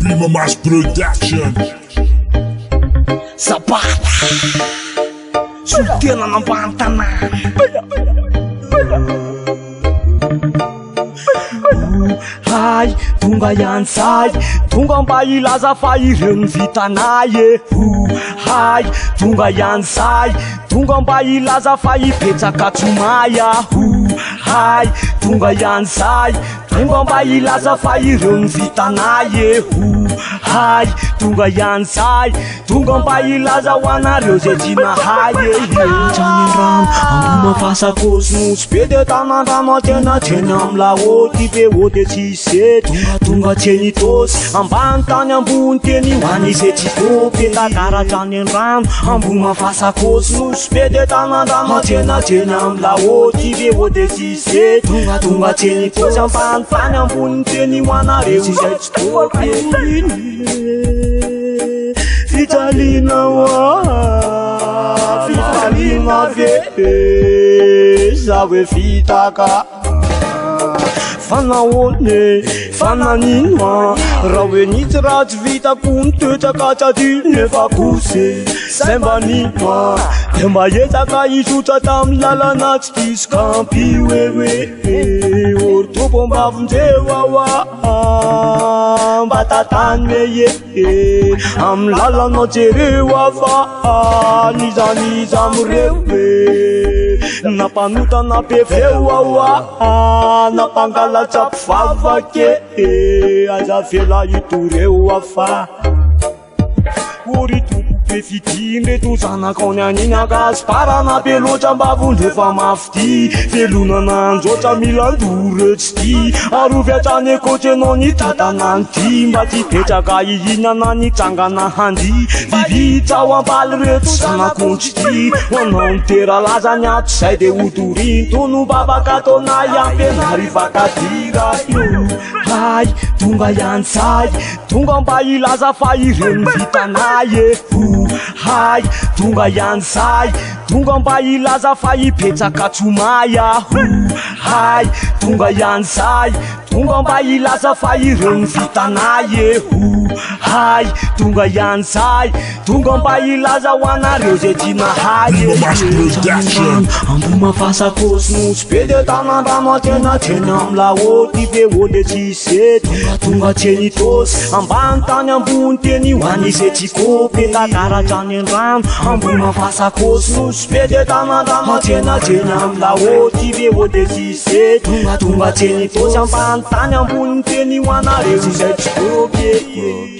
Bima Mass Production. Zapata Sultana ng tanah. Hay, tonga yan say, tonga mba ilaza fa ireny vitanay e. Hay, tonga yan say, tonga mba ilaza fa ipetsaka tsomaya. Hay, tonga yan say, tonga mba ilaza fa ireny vitanay e. Hay, tonga yan say, tonga mba ilaza ho anareo zay tsy nahay e. Tranendrano ambony mafasakosmosy be de tanandrano atena tseny amy laôty be ôty tsy seto. Tonga tseny tosy ambany tany ambony teny hoany zay tsy topy tatara tranendrano ambony mafasakosmosy be de tanandrano atena tseny amy laôty be ôty tsy seto. Tonga tseny tosy ambany tany ambony teny hoanareo zay tsy topy. Fitalina wa fitalina ve zawe fitaka fanaone fananina raha hoe nitsy raha tsy vitako mitoetraka tsy adino nefa kose zay mba nina de mba etsaka isotra tamy lalana tsy diso kampy hoe oritopo mbavondreo aoa mba tatany meye amy lalana jereo afa nizaniza amireo napanotana be feo aoa napangalatsy mpivavake aza vela itoreo afa oritoko be fitindreto zanakao aniny akasy parana be loatra mbavondrefa mafy ty velonana anjotra mila ndoro tsy ty arovy atrany ekôtry anao ny tatanany ty mba ty petraka ihinana ny trangana handi vivitsao ambaly reto zanakondry ty hoanao nitera laza ny ato zay de otoriny tono babaka taonay ampenary vakadira io. Hay, tonga yan say, tonga mba ilaza fa ireny vitanay e. Hay, tonga yan say, tonga mba ilaza fa ipetsaka tsomaya. Hay, tonga yan say, tonga mba ilaza fa ireny vitanay e. Hay, tonga yan say, tonga mba ilaza ho anareo zay tsy nahay e. Bima Mass Production. Ambony mafasakosmosy be de tanandrano atena tseny amy laôty be ôty tsy seto. Tonga tseny tosy ambany tany ambony teny hoany zay tsy kopy tatara tranendrano ambony mafasakosmosy be de tanandrano atena tseny amy laôty be ôty tsy seto. Tonga tseny tosy ambany tany ambony teny hoanareo zay tsy kopy.